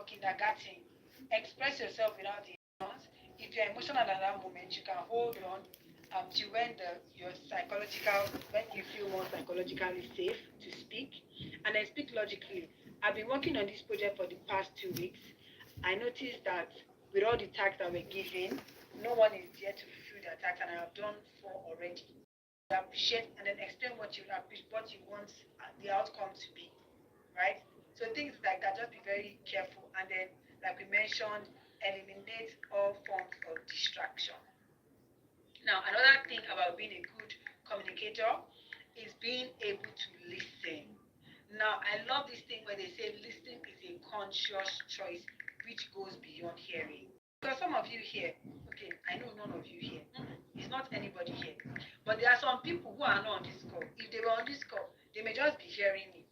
kindergarten, express yourself without emotions. If you're emotional at that moment, you can hold on till when when you feel more psychologically safe to speak, and then speak logically. I've been working on this project for the past 2 weeks. I noticed that with all the tasks that we're given, no one is there to fulfill their tasks, and I have done 4 already. Appreciate and then explain what you appreciate, what you want the outcome to be, right? So things like that, just be very careful, and then, like we mentioned, eliminate all forms of distraction. Now, another thing about being a good communicator is being able to listen. Now, I love this thing where they say listening is a conscious choice which goes beyond hearing. Because some of you here, okay, I know none of you here, it's not anybody here, but there are some people who are not on this call. If they were on this call, they may just be hearing me.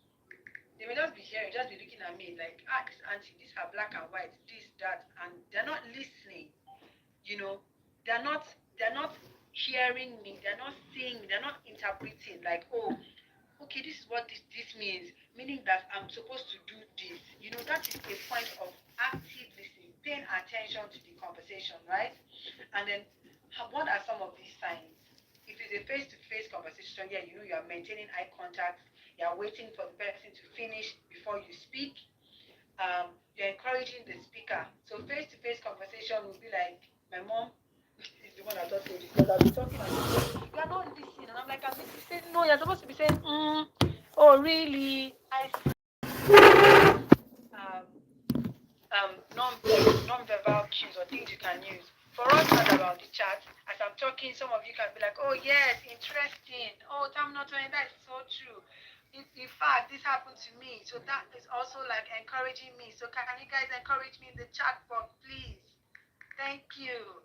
They may just be hearing, just be looking at me like, this auntie, these are black and white, this, that, and they're not listening. You know, they're not hearing me, they're not seeing me, they're not interpreting like, oh, okay, this is what this means, meaning that I'm supposed to do this. That is a point of active listening, paying attention to the conversation, right? And then what are some of these signs? If it's a face-to-face conversation, yeah, you are maintaining eye contact, you're waiting for the person to finish before you speak. You're encouraging the speaker. So face-to-face conversation will be like, my mom is the one that taught me this, because I'll be talking and you're not listening, and I'm like, I'm listening. No, you're supposed to be saying, oh really? I um non-verbal cues or things you can use. For us as about the chat, as I'm talking, some of you can be like, oh yes, interesting. Oh, I'm not doing that. It's so true. In fact, this happened to me. So that is also like encouraging me. So can you guys encourage me in the chat box, please? Thank you.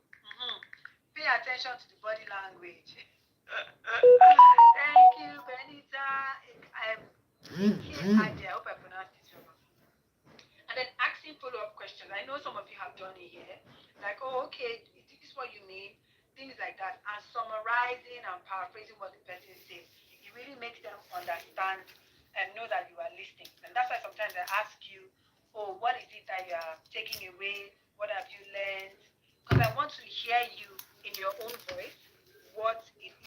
Pay attention to the body language. Thank you, Benita. I hope I pronounced this wrong. And then asking follow-up questions. I know some of you have done it here. Like, oh, okay, is this what you mean? Things like that. And summarizing and paraphrasing what the person says. It really makes them understand and know that you are listening. And that's why sometimes I ask you, oh, what is it that you are taking away? What have you learned? Because I want to hear you in your own voice what it is you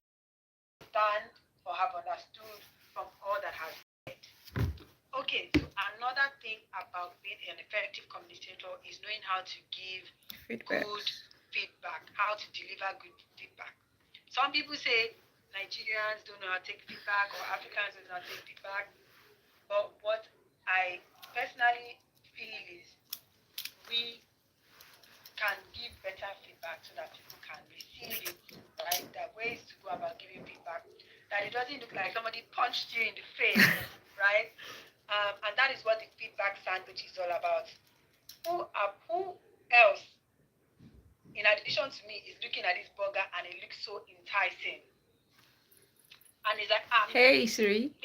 understand or have understood from all that has been said. Okay, so another thing about being an effective communicator is knowing how to give good feedback, how to deliver good feedback. Some people say Nigerians don't know how to take feedback, or Africans don't know how to take feedback. But what I personally feel is we can give better feedback so that people can receive it, right? There are ways to go about giving feedback that it doesn't look like somebody punched you in the face, right? And that is what the feedback sandwich is all about. Who else, in addition to me, is looking at this burger and it looks so enticing? And it's like, hey Siri,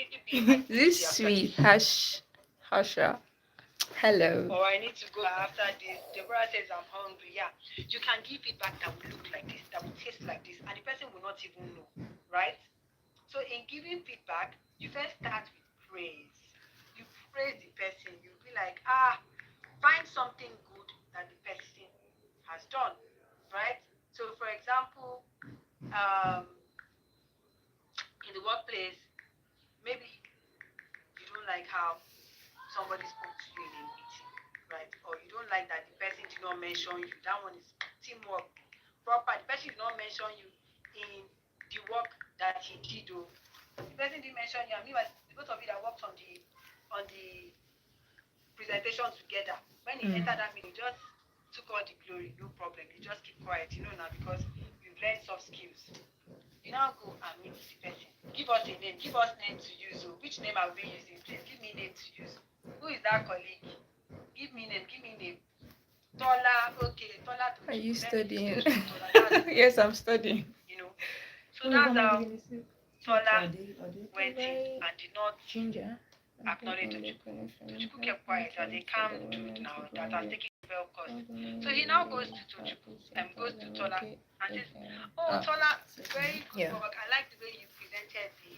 this sweet Hasha. Hello. Or I need to go after this. Deborah says I'm hungry. Yeah, you can give feedback that will look like this, that will taste like this, and the person will not even know, right? So in giving feedback, you first start with praise. You praise the person. You be like, find something good that the person has done, right? So for example, in the workplace, maybe you don't like how somebody spoke to you in a meeting, right? Or you don't like that the person did not mention you. That one is teamwork proper. The person did not mention you in the work that he did. The person didn't mention you. I mean, the both of you that worked on the presentation together. When he entered that meeting, just took all the glory, no problem. You just keep quiet, now, because you've learned soft skills. You now go and meet the person. Give us a name. Give us name to use. Which name are we using? Please give me name to use. Who is that colleague? Give me name. Give me name. Tola. Okay, Tola. Are you studying? Yes, I'm studying. So that's how Tola went in and did not acknowledge Tochukwu. Tochukwu kept quiet as a calm dude now that has taken well course. So he now goes to Tochukwu and goes to Tola and says, oh, Tola, very good work. I like the way you presented the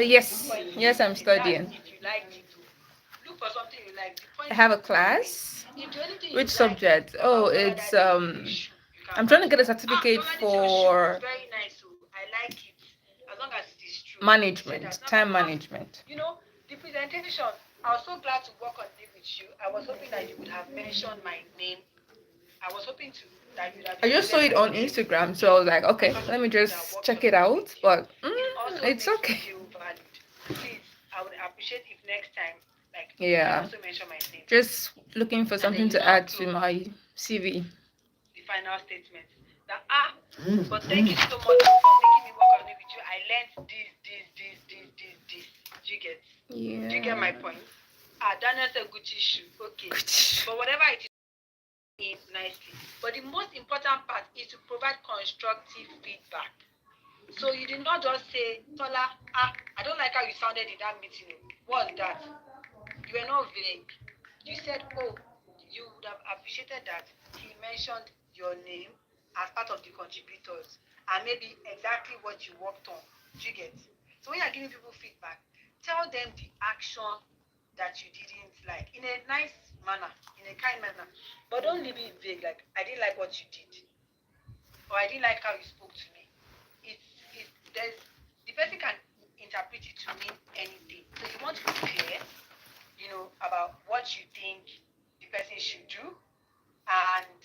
yes, I'm studying. If you liked it, look look for something you like. The point I have a is, class. if the only thing Which you like subject? Oh, about Tola it's that day is the shoe, you can I'm trying to buy get a it. certificate Tola, this your shoe is for very nice, so I like it. As long as it is true. You say management, that. Now, time management. you know, the presentation, I was so glad to work on it with you. I was hoping that you would have mentioned my name. I was hoping to that you would have I just saw included it my on name Instagram, so I was like, okay, as part of let me the people that just worked check on it it out. with you. But It also it's makes me okay. feel valued. Please, I would appreciate if next time, like, you can Yeah, also mention my name. just looking for And then something you to now add to close my CV. the final statement. That but thank you so much for making me work on it with you. I learned this. Do you get? Yeah. Do you get my point? Daniel said Gucci shoe. Okay. But whatever it is nicely. But the most important part is to provide constructive feedback. So you did not just say, Tola, I don't like how you sounded in that meeting. What's that? You were not vague. You said, oh, you would have appreciated that he mentioned your name as part of the contributors and maybe exactly what you worked on. Do you get? So when you're giving people feedback, tell them the action that you didn't like in a nice manner, in a kind manner. But don't leave it vague, like, I didn't like what you did, or I didn't like how you spoke to me. There's the person can interpret it to mean anything. So you want to be clear, about what you think the person should do, and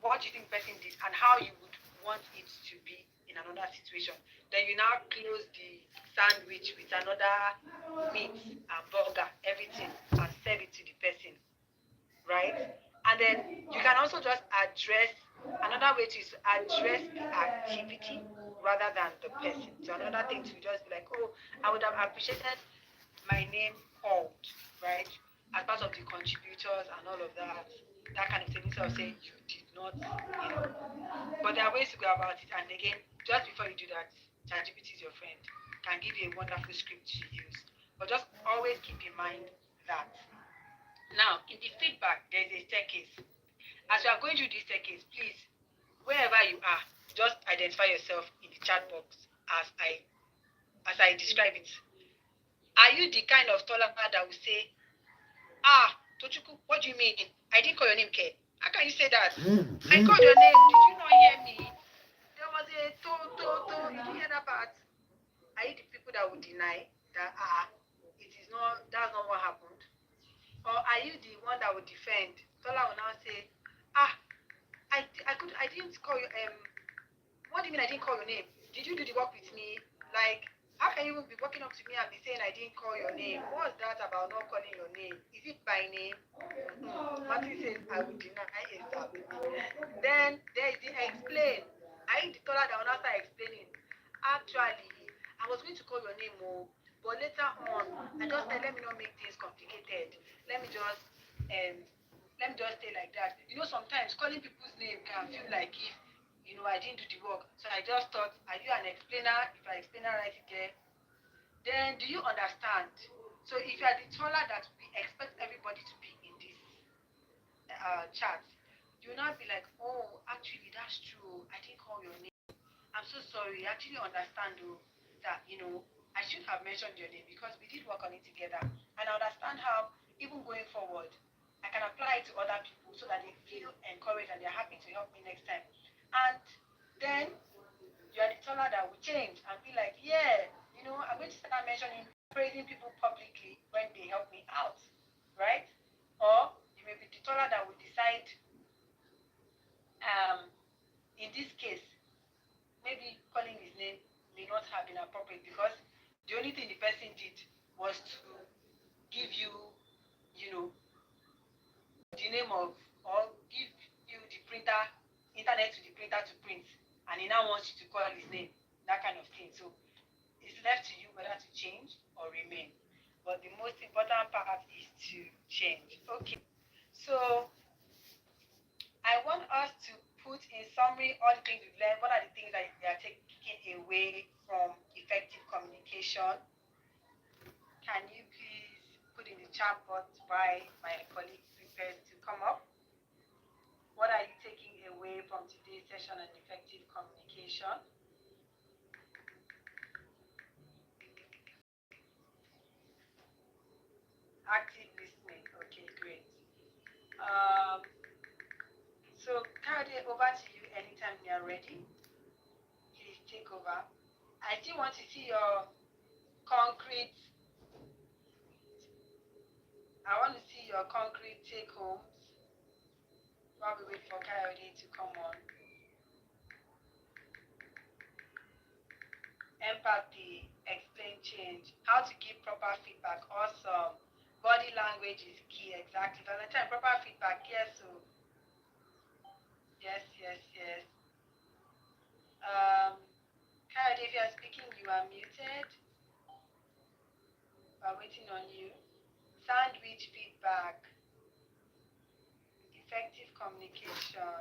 what you think the person did, and how you would want it to be in another situation. Then you now close the sandwich with another meat and burger, everything, and serve it to the person, right? And then you can also just address, another way to address the activity rather than the person. So another thing to just be like, oh, I would have appreciated my name called, right? As part of the contributors and all of that kind of thing. So I'll say you did not. But there are ways to go about it. And again, just before you do that, ChatGPT is your friend, can give you a wonderful script to use. But just always keep in mind that. Now, in the feedback, there's a staircase. As you are going through this staircase, please, wherever you are, just identify yourself in the chat box as I describe it. Are you the kind of tolerant that will say, Tochuku, what do you mean? I didn't call your name, K. How can you say that? I called your name. Did you not hear me? There was a to. Did you hear that part? Are you the people that would deny that that's not what happened? Or are you the one that would defend? Tola will now say, I didn't call you. What do you mean I didn't call your name? Did you do the work with me? Like, how can you even be walking up to me and be saying I didn't call your name? What's that about not calling your name? Is it by name? Matthew says I will deny it. Then there is the explain. I the Tola that will now start explaining. Actually, I was going to call your name, but later on, I just said let me not make things complicated. Let me just stay like that. Sometimes calling people's name can feel like if I didn't do the work. So I just thought, are you an explainer? If I explainer right there, then do you understand? So if you are the taller that we expect everybody to be in this chat, you'll not be like, oh, actually that's true. I didn't call your name. I'm so sorry. I actually understand that I should have mentioned your name because we did work on it together. And I understand how even going forward I can apply it to other people so that they feel encouraged and they're happy to help me next time. And then you are the taller that will change and be like, yeah, I'm going to start mentioning, praising people publicly when they help me out, right? Or you may be the taller that will decide, in this case, maybe calling his name may not have been appropriate because the only thing the person did was to give you, the name of, or give you the printer, internet to the printer to print, and he now wants you to call his name, that kind of thing. So it's left to you whether to change or remain. But the most important part is to change. Okay. So I want us to put in summary all the things we've learned. What are the things that we are taking away from effective communication? Can you please put in the chat box while my colleague prepares to come up? What are you taking away from today's session on effective communication? Active listening. Okay, great. So Kayode, over to you anytime you are ready. Please take over. I still want to see your concrete. I want to see your concrete take homes while we wait for Kayode to come on. Empathy, explain change, how to give proper feedback. Awesome. Body language is key. Exactly. Valentine, proper feedback. Yes, so yes. Kayode, if you are speaking, you are muted. We're waiting on you. Sandwich feedback, effective communication.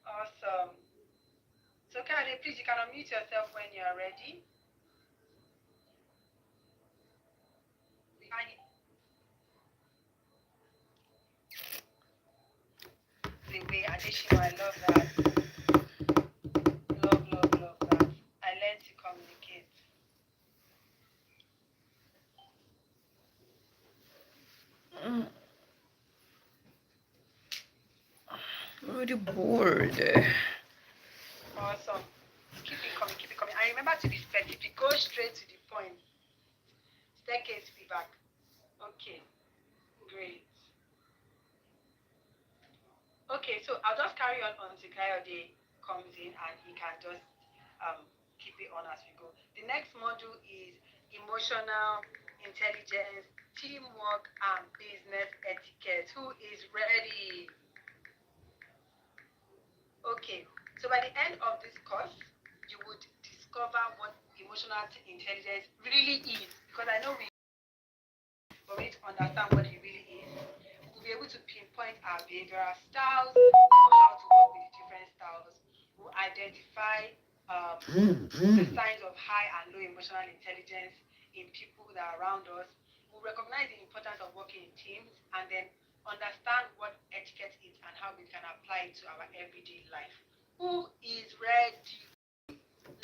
Awesome. So Kayode, please, you can unmute yourself when you are ready. The way Adeshima, I love that. Love that. I learned to communicate. I'm already bored. Awesome. Keep it coming. And remember to be specific. Go straight to the point. Staircase feedback. Okay, great. Okay, so I'll just carry on until Kayode comes in and he can just keep it on as we go. The next module is emotional intelligence, teamwork, and business etiquette. Who is ready? Okay, so by the end of this course, you would discover what emotional intelligence really is, because I know we need to understand what it really is. We'll be able to pinpoint our behavioral styles, know how to work with different styles. We'll identify the signs of high and low emotional intelligence in people that are around us. We'll recognize the importance of working in teams, and then understand what etiquette is and how we can apply it to our everyday life. Who is ready?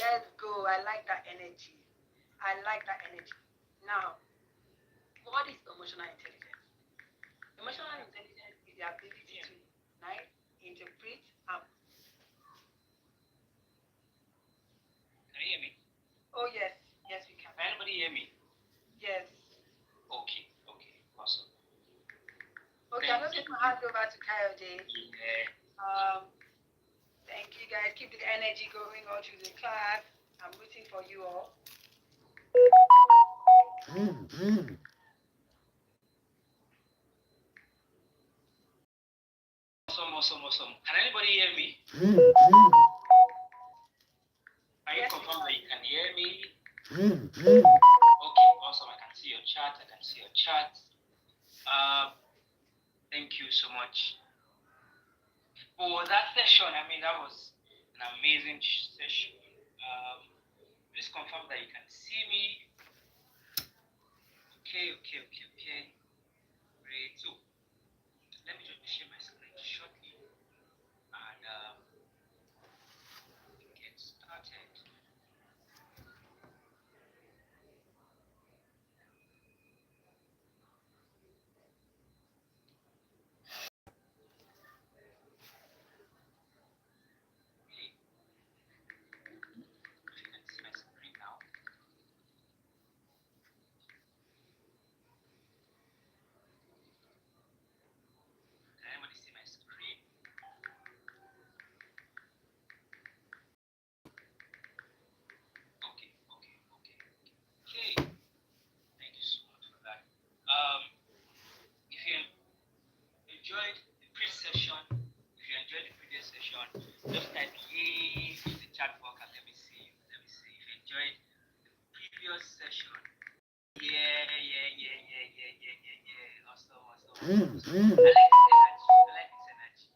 Let's go. I like that energy. Now, what is emotional intelligence? Emotional intelligence is the ability to recognize, interpret, and... Can you hear me? Oh, yes, we can. Can anybody hear me? Yes. Okay, awesome. Okay, I'm just going to hand over to Kayode. Yeah. Thank you guys. Keep the energy going all through the class. I'm rooting for you all. Awesome. Can anybody hear me? Can you confirm that you can hear me? Okay, awesome. I can see your chat. Thank you so much for that session. I mean, that was an amazing session. Please confirm that you can see me. Okay. Great. So let me just share my screen shortly and get started. Just type yay in the chat box and let me see. If you enjoyed the previous session. Yeah. Awesome. I like this energy.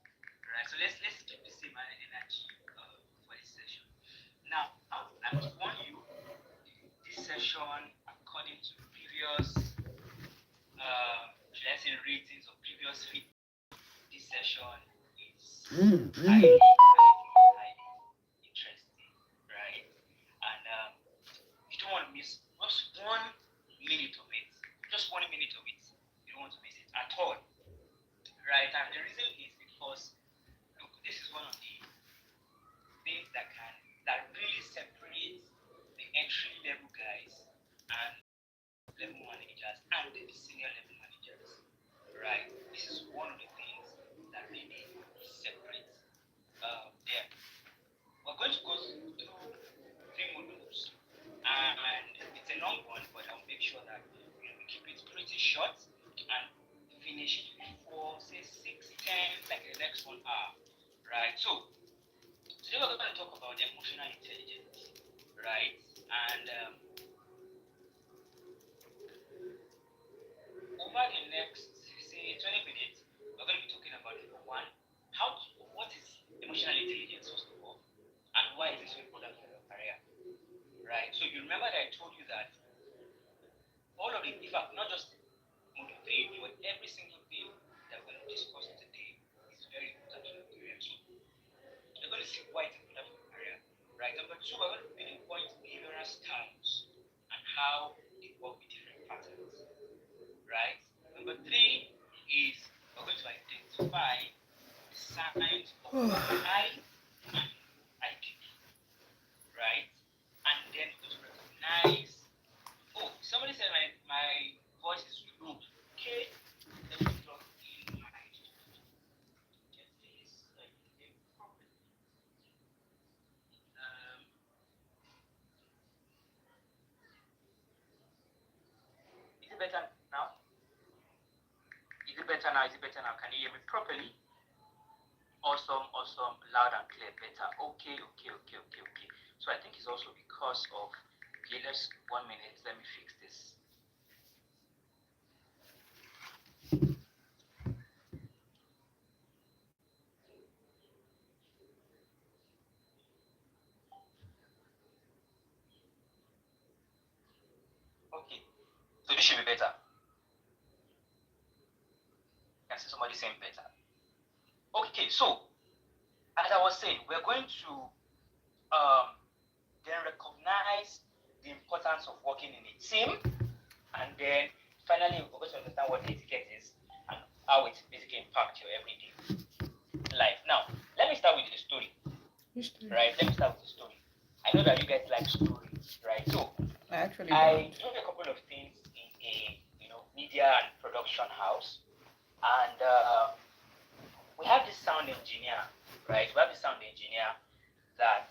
Right. So let's keep the same energy for this session. Now, I must warn you, this session, according to previous ratings or previous feedback, this session is highly interesting, right? And you don't want to miss want to miss it at all, right? And the reason is because, look, this is one of the things that really separates the entry level guys and level managers and the senior level managers, right? This is one of the things that really separates them. We're going to go through 3 modules, and it's a long one, but I'll make sure that we keep it pretty short and finish it before, say, 6:10, like the next 1 hour, right? So today we're going to talk about emotional intelligence, right? And over the next, say, 20 minutes, we're going to be talking about number one, what is emotional intelligence, first of all, and why is it so important for your career, right? So you remember that I told you that all of it, in fact, not just module 3, but every single thing that we're going to discuss today is very important for your career. So you're going to see why it's important for your career, right? Number two, we're going to pinpoint behavioral styles and how they work with different patterns, right? Number three is we're going to identify the signs of I and IQ, right? And then we're going to recognize, oh, somebody said my voice is low. Okay, let me plug in my get this properly. Is it better now? Is it better now? Is it better now? Can you hear me properly? Awesome, awesome, loud and clear, better. Okay. So I think it's also because of, okay, let's 1 minute, let me fix this. Okay, so this should be better. I can see somebody saying better. Okay, so as I was saying, we're going to then recognize the importance of working in a team, and then finally we're going to understand what etiquette is and how it basically impacts your everyday life. Now, let me start with the story. Right, let me start with the story. I know that you guys like stories, right? So I do a couple of things in a media and production house, and we have this sound engineer, right? We have this sound engineer that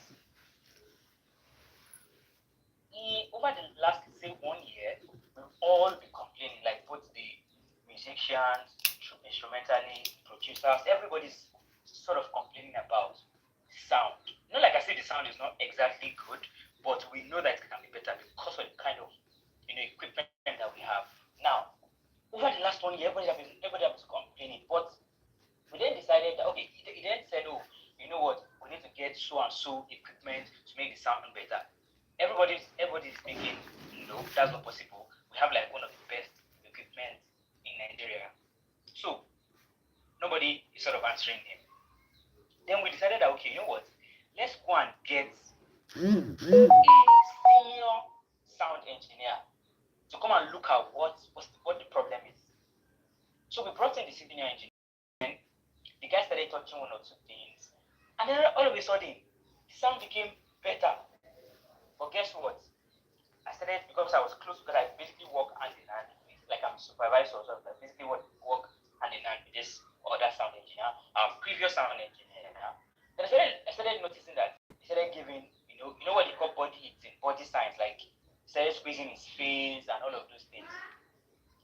over the last, say, 1 year, we've all been complaining, like both the musicians, instrumentalists, producers, everybody's sort of complaining about sound. Not like I said the sound is not exactly good, but we know that it can be better because of the kind of equipment that we have. Now, over the last 1 year, everybody has been complaining, but we then decided that, okay, he then said, oh, you know what, we need to get so and so equipment to make the sound better. Everybody's thinking, no, that's not possible. We have like one of the best equipment in Nigeria. So nobody is sort of answering him. Then we decided that, okay, you know what, let's go and get a senior sound engineer to come and look at what the problem is. So we brought in the senior engineer. The guy started touching one or two things, and then all of a sudden, the sound became better. But guess what? I started, because I was close, because I basically work hand in hand with, like I'm a supervisor, so I basically work hand in hand with this other sound engineer, previous sound engineer. Then I started noticing that he started giving, you know what they call body eating, body signs, like he started squeezing his face and all of those things.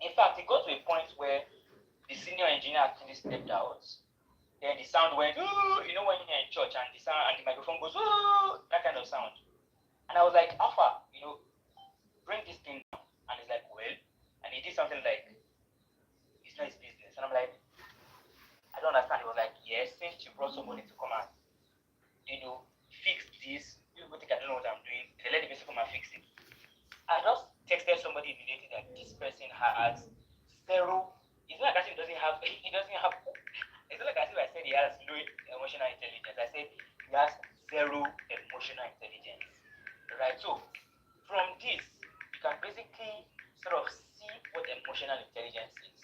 In fact, it got to a point where the senior engineer actually stepped out. Then the sound went, ooh, when you're in church and the sound and the microphone goes, ooh, that kind of sound. And I was like, Alpha, bring this thing down. And he's like, well, and he did something like, it's not his business. And I'm like, I don't understand. He was like, yes, since you brought somebody to come and, fix this, you think I don't know what I'm doing, they let the person come and fix it. I just texted somebody immediately that this person has zero, it's not like as if it's not like as if I said he has no emotional intelligence. I said he has zero emotional intelligence. Right? So from this, you can basically sort of see what emotional intelligence is.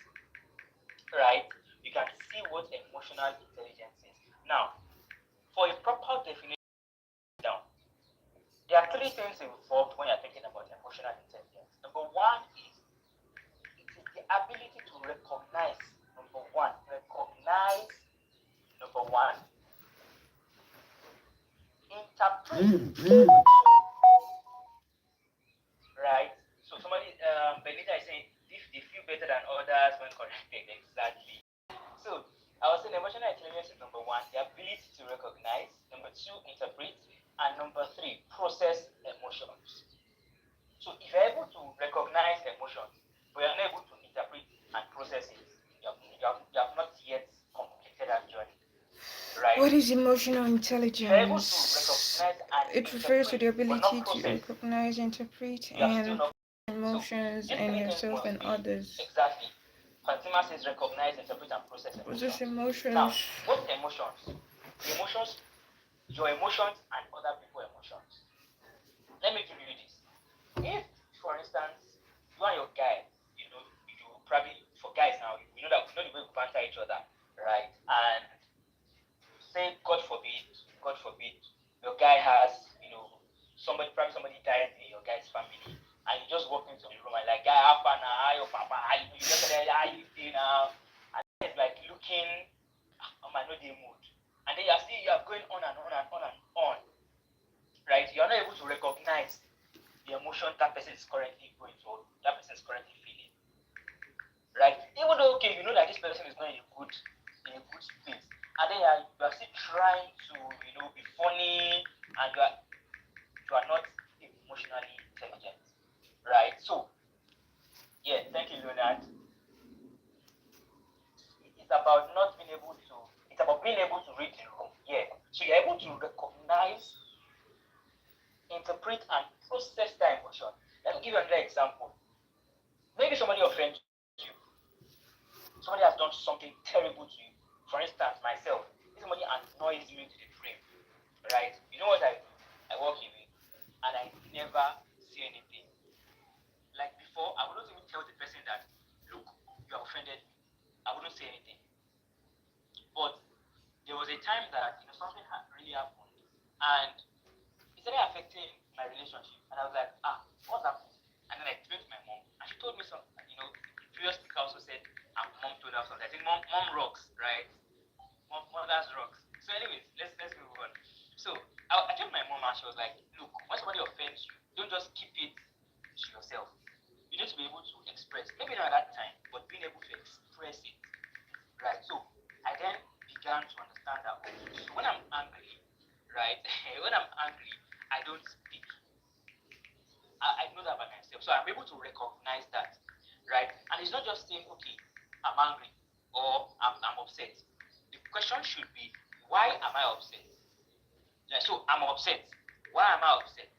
right? You can see what emotional intelligence is. Now, for a proper definition down, there are three things involved when you're thinking about emotional intelligence. Number one is it is the ability to recognize, number one, interpret, right? So somebody, Benita is saying, if they feel better than others when corrected, exactly. So I was saying emotional intelligence is number one, the ability to recognize, number two, interpret, and number three, process emotions. So if you're able to recognize emotions, but you're not able to interpret and process it, you have not yet completed that journey. Right? What is emotional If you're able to intelligence? recognize and It refers to the interpret, but not ability to process, recognize, interpret, you have still and not. emotions So, in these three things yourself must and be others. exactly. Fatima says recognize, interpret, and process Process emotions. Now, emotions. what emotions? The emotions, your emotions and other people's emotions. Let me give you this. If, for instance, you and your guy, you probably, for guys now, you know that we know the way we banter each other, right? And say, God forbid, your guy has, probably somebody died in your guy's family, and you just walk into the room and like, guy, how far now? How your papa? How you just there? How you doing now? And it's like looking, on my no day mood, and then you are going on and on and on and on, right? You are not able to recognize the emotion that person is currently going through, that person is currently feeling, right? Even though, okay, you know that this person is not in a good space, and then you are still trying to, be funny, and you are not emotionally intelligent, right? So, yeah, thank you, Leonard. It's about not being able to. It's about being able to read the room. Yeah. So you're able to recognize, interpret, and process that emotion. Let me give you another example. Maybe somebody offends you. Somebody has done something terrible to you. For instance, myself, if somebody annoys me to the frame, right? You know what I do? I walk away and I never say anything. Like before, I wouldn't even tell the person that, look, you have offended me. I wouldn't say anything. But there was a time that something really happened, and it started affecting my relationship. And I was like, what's happened? And then I explained to my mom, and she told me something. The previous speaker also said, and mom told her something. I think mom rocks, right? Mothers rocks. So, anyways, let's move on. So I told my mom, and she was like, look, when somebody offends you, don't just keep it to yourself. You need to be able to express. Maybe not at that time, but being able to express it, right? So I then began to understand that. So when I'm angry, right? When I'm angry, I don't speak. I know that by myself. So I'm able to recognize that, right? And it's not just saying, okay, I'm angry or I'm upset. The question should be, why am I upset? Right? So I'm upset. Why am I upset?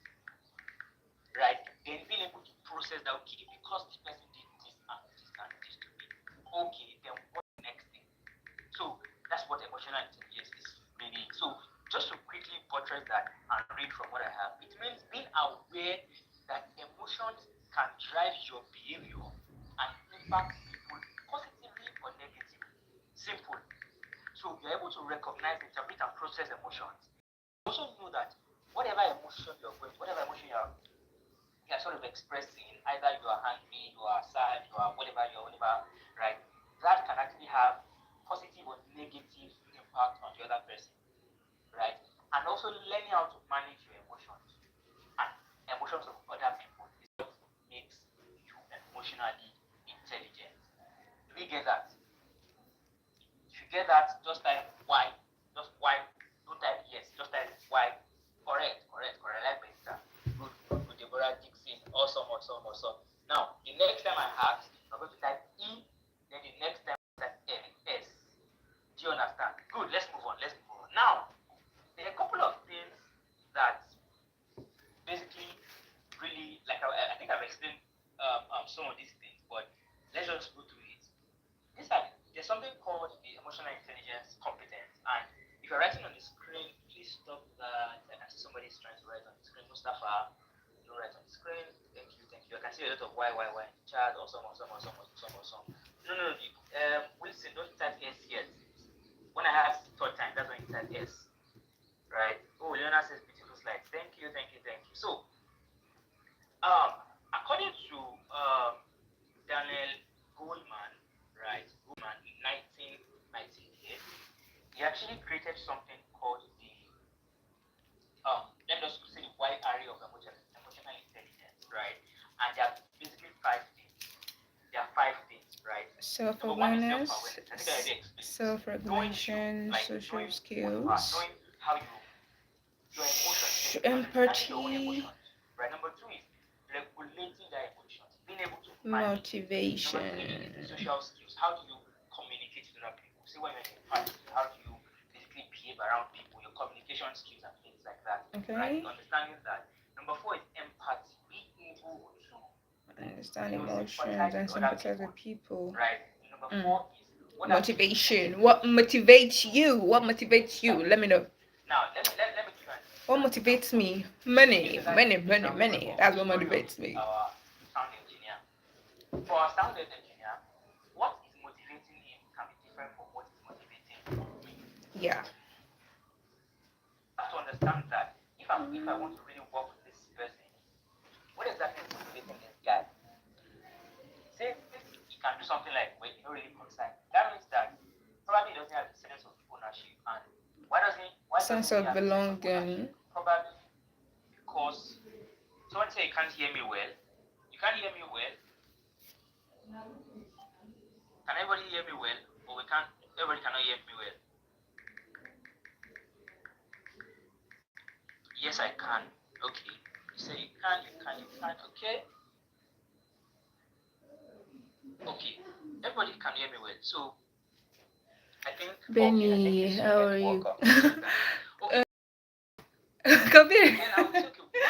Right? Then being able to process that, okay, because this person did this and this and this to me. Okay, then what's the next thing? So that's what emotional intelligence is really. So just to quickly buttress that and read from what I have, it means being aware that emotions can drive your behavior and impact people positively or negatively. Simple. So you're able to recognize, interpret, and process emotions. Also know that whatever emotion you're sort of expressing, either you are angry, you are sad, you are whatever, right? That can actually have positive or negative impact on the other person, right? And also learning how to manage your emotions and emotions of other people is what makes you emotionally intelligent. Do we get that? If you get that, just type why. Just why. Don't type yes. Just type why. Correct. Like Benita. Good. Deborah Dixon. Awesome. Now, the next time I ask, I'm going to type E. Then the next time I type S. Do you understand? Good. Let's move on. Now, there are a couple of things that basically really, like I think I've explained some of these things, but let's just go through it. There's something called the emotional intelligence competence, and if you're writing on the screen, please stop that. I can see somebody's trying to write on the screen. Mustafa, you write on the screen. Thank you. I can see a lot of why in the chat. Awesome. No. Wilson, actually created something called the let us say the wide array of emotional intelligence, right? And there are basically 5 things. There are 5 things, right? Number one is Self-awareness, self-awareness. I think I already explained. self-regulation, social Knowing who you are, skills, knowing how your emotions, understanding your own empathy, emotions, right? Number two is regulating their emotions, being able to manage. Number three is the motivation. social skills. How do you communicate with other people? Say when you're in a party, how do you basically behave around people, your communication skills and things like that. Right? Okay. Understanding that. Number four is empathy. Being able to Understand sympathize emotions and with other sympathize with people. people. Right? Number four is Motivation. What motivates you? What motivates you? Let me know. Now let me give an What motivates me? Money, money, money, money. That's what motivates me. Our sound engineer. For our sound engineer, what is motivating him can be different from what is motivating me. Yeah. I have to understand that if I want to really work with this person, what exactly is motivating this guy? Say he can do something like when you don't really concern. That means that probably he doesn't have a sense of ownership. And why doesn't he have Sense a of sense of ownership? belonging. Probably because someone say you can't hear me well. You can't hear me well. Can everybody hear me well? Or everybody cannot hear me well? Yes, I can. Okay. You say you can. Okay. Okay. Everybody can hear me well. So I think Benny, how are you? Okay. Come here. Then I would say, okay,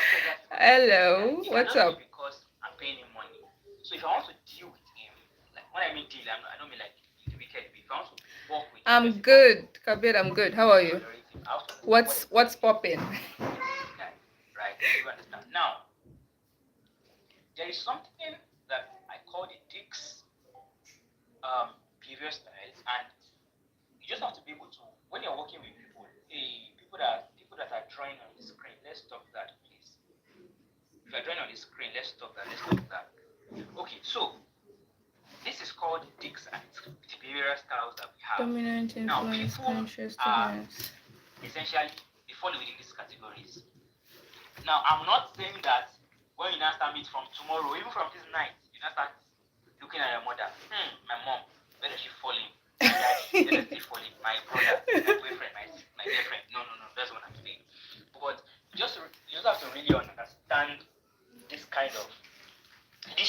Hello, what's up? Because I'm paying him money. So if I want to deal with him, like when I mean deal, I don't mean like in the wicked way. If I want to work with him, I'm good, Kabir. I'm good. How are you? What's popping? Right? You understand? Now, there is something that I call the Dick's behavior styles, and you just have to be able to, when you're working with people, people that are drawing on the screen. Let's stop that, please. If you're drawing on the screen, let's stop that. Okay, so this is called Dick's and it's the behavioral styles that we have. Dominant influence, conscious dominance. Essentially, they fall within these categories. Now, I'm not saying that when you now start meet from tomorrow, even from this night, you now start looking at your mother. My mom, where does she fall in? My daddy, where does she fall in? My brother, my boyfriend, my girlfriend. No, that's what I'm saying. But you just have to really understand this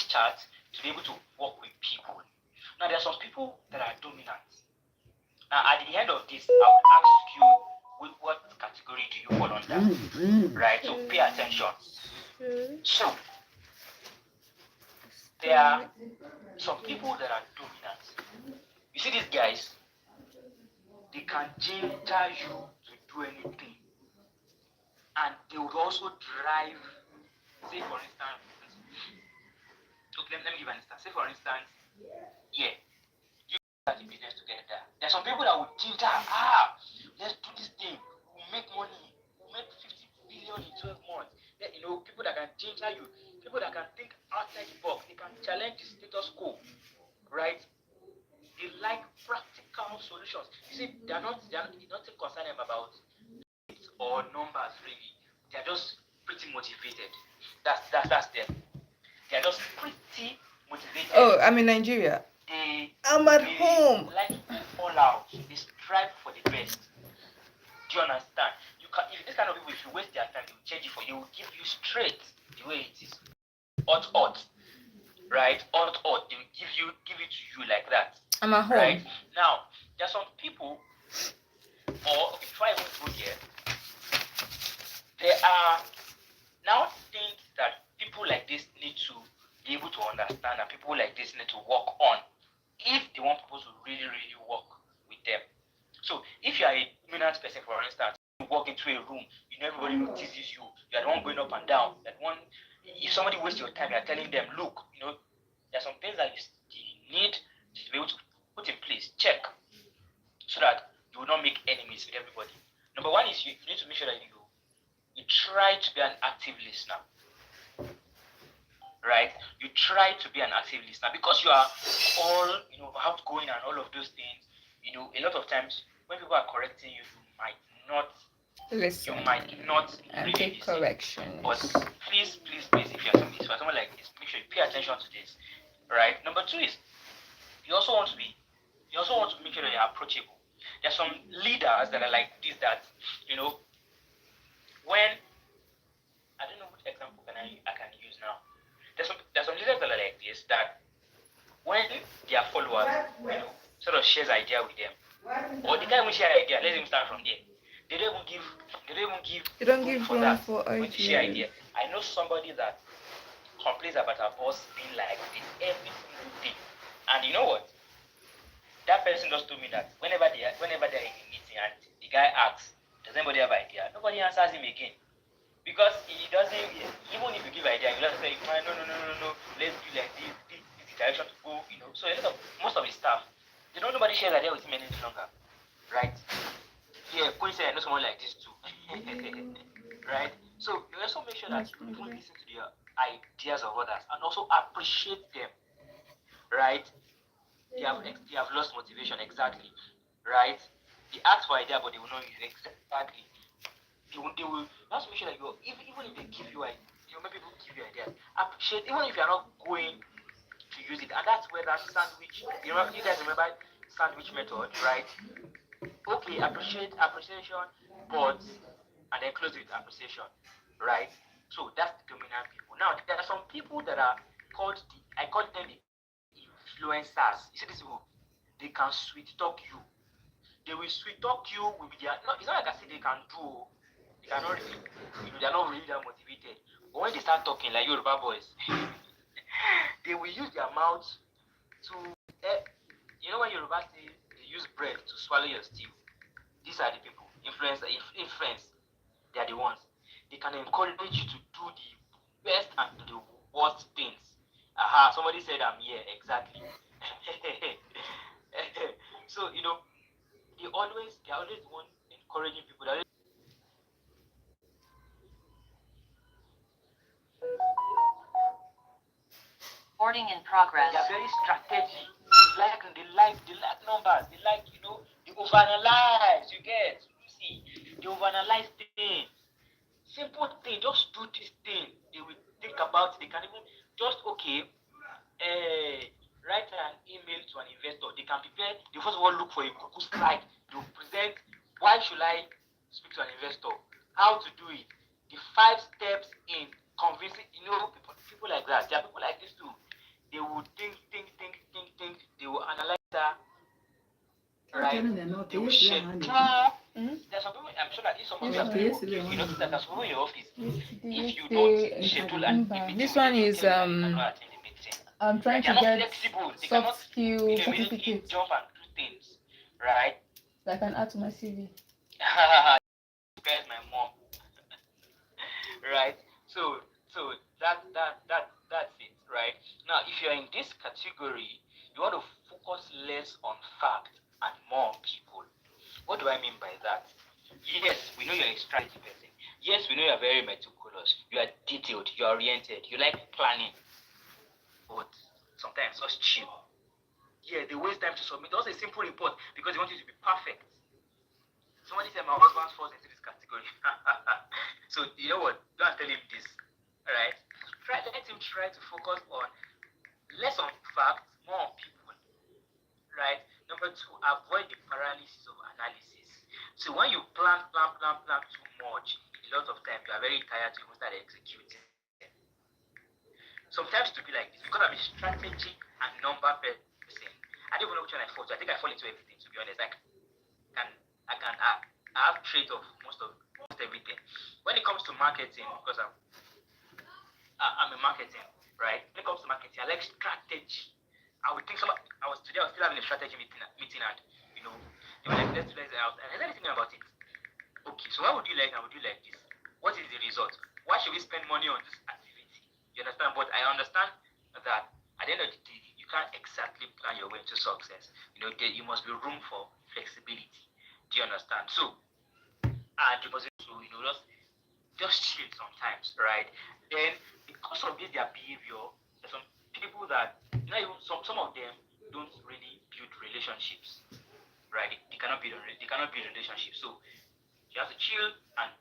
chart to be able to work with people. Now, there are some people that are dominant. Now, at the end of this, I would ask you, what category do you fall under? Right? So pay attention. So, there are some people that are dominant. You see these guys, they can ginger you to do anything. And they would also drive, say for instance, okay, let me give an instance. Say for instance, you start a business together. There are some people that would ginger, let's do this thing, we'll make money, we'll make 50 billion in 12 months. Then, people that can ginger you, people that can think outside the box, they can challenge the status quo, right? They like practical solutions. You see, they're not concerned about it or numbers really. They're just pretty motivated. That's them. They're just pretty motivated. Oh, I'm in Nigeria. I'm at home. Like to fall out. They strive for the best. Do you understand? If this kind of people, if you waste their time, they will change it for you. Will give you straight the way it is. Hot. Right? Hot. They will give it to you like that. I'm at home. Right? Now, there are some people, before I even go here, there are now things that people like this need to be able to understand and people like this need to work on if they want people to really, really work with them. So, if you are a dominant person, for instance, you walk into a room, everybody notices you, you are the one going up and down, if somebody wastes your time, you are telling them, look, there are some things that you need to be able to put in place, check, so that you will not make enemies with everybody. Number one is you need to make sure that you try to be an active listener. Right? You try to be an active listener because you are all, outgoing and all of those things. A lot of times when people are correcting you, you might not Listen and really take listen. But corrections. please, if you're someone like this, make sure you pay attention to this. Right? Number two is you also want to make sure that you're approachable. There's some leaders that are like this that, you know, when I don't know which example I can use now. There's some leaders that are like this that when their followers, sort of shares idea with them, or they can't even share idea. Let's even start from there. They don't even You don't room give for room that for when to share ideas. idea. I know somebody that complains about her boss being like this every single day, and you know what? That person just told me that whenever they're in a meeting and the guy asks, "Does anybody have idea?" Nobody answers him again. Because he doesn't, even if you give idea, you just say, no, let's do like this is the direction to go, So most of his staff, nobody shares idea with him any longer, right? Yeah, Queen said I know someone like this too, right? So you also make sure that you even listen to the ideas of others and also appreciate them, right? They have lost motivation, exactly, right? They ask for idea, but they will not use it exactly. They will just make sure that even if they give you maybe people give you ideas, appreciate even if you're not going to use it. And that's where that sandwich, you guys remember sandwich method, right? Okay, appreciation, but and then close with appreciation, right? So that's the dominant people. Now there are some people that are I call them the influencers. You see these people, they can sweet talk you. They will sweet talk you with their it's not like I say they can do. They cannot really, they're not really that motivated. But when they start talking like Yoruba boys, they will use their mouth to, when Yoruba say they use bread to swallow your stew. These are the people, influence. They are the ones. They can encourage you to do the best and the worst things. Aha, somebody said I'm here, exactly. So, they're always the one encouraging people. Recording in progress. They are very strategic. They like numbers. They like, they overanalyze. You get, you see, they overanalyze things. Simple thing, just do this thing. They will think about it. They can even just write an email to an investor. They can prepare. They first of all look for a Google slide. They will present why should I speak to an investor, how to do it, the 5 steps in convincing. People like that. There are people like this too. They will think. They will analyze that. Right? They will schedule. There's some people. I'm sure that if some of you have you notice that there's some people in your office. If you don't schedule a meeting, This one is cannot attend the meeting. I'm trying They are to not get flexible. They soft cannot skill immediately certificate jump and do things, right? that I can add to my CV. Guys, my mom, right? So that's it, right? Now, if you're in this category, you want to focus less on fact and more on people. What do I mean by that? Yes, we know you're a strategy person. Yes, we know you're very meticulous. You are detailed. You're oriented. You like planning. But sometimes just chill. Yeah, they waste time to submit just a simple report because they want you to be perfect. Somebody said my husband falls into this category. So you know what? Don't tell him this. Alright? Let him try to focus on less on facts, more on people. Right? Number 2, avoid the paralysis of analysis. So when you plan too much, a lot of time you are very tired to even start executing. Sometimes to be like this because I'm a strategy and number person. I don't even know which one I fall to. I think I fall into everything, to be honest. I have traits of most everything. When it comes to marketing, because I'm a marketing, right? When it comes to marketing, I like strategy. I would think I was still having a strategy meeting and they were like, let's do this out. And I said anything about it. Okay, so what would you like? I would do like this. What is the result? Why should we spend money on this activity? You understand? But I understand that at the end of the day, you can't exactly plan your way to success. You must be room for flexibility. Do you understand? So, and you must just chill sometimes, right? Then because of this their behavior, there's some people that even some of them don't really build relationships, right? They cannot build relationships. So you have to chill and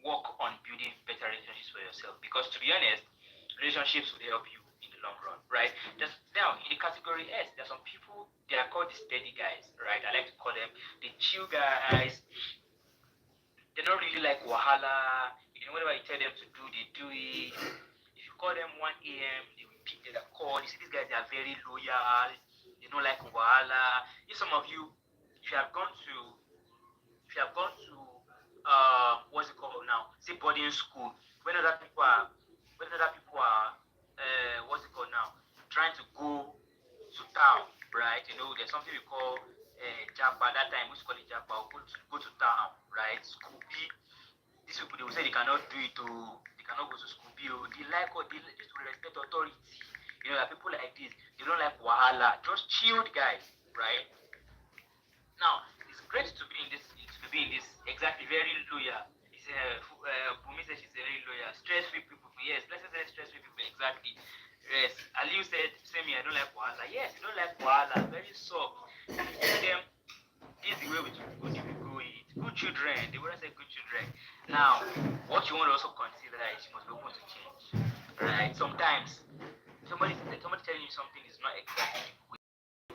work on building better relationships for yourself. Because to be honest, relationships will help you in the long run, right? Just now in the category S, there's some people, they are called the steady guys, right? I like to call them the chill guys. They don't really like wahala. Whatever you tell them to do, they do it. If you call them 1 a.m., they will pick their call. You see, these guys, they are very loyal. They don't like wahala. If some of you, if you have gone to, if you have gone to, what's it called now? Say boarding school. When other people are, what's it called now? Trying to go to town, right? There's something we call Japa. That time, we used to call it Japa. Go to town, right? Scooby. These people, they will say they cannot do it, they cannot go to Scooby. They like what they just respect authority. Like people like this, they don't like wahala. Just chilled guys, right? Now, it's great to be in this, exactly, very loyal. Bumi said she's very loyal. Stress-free people, yes. Let's say stress-free people, exactly. Yes, Aliu said, same here, I don't like wahala. Yes, you don't like wahala, very soft. You tell them, this is the way we go eat. Good children, they wouldn't say good children. Now, what you want to also consider is you must be open to change, right? Sometimes, somebody telling you something is not exactly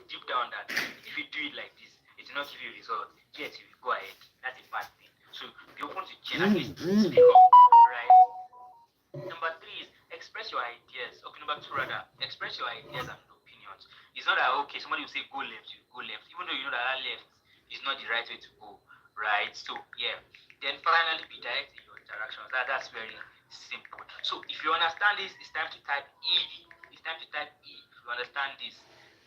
deep down that if you do it like this, it will not give you a result. Yes, if you go ahead, that's a bad thing. So be open to change, at least speak up, right? Number 3 is express your ideas. Okay, number 2 rather, express your ideas and opinions. It's not that okay, somebody will say go left, you go left, even though you know that left is not the right way to go, right? So yeah. Then finally be direct in your interactions. That's very simple. So if you understand this, it's time to type E. It's time to type E. If you understand this,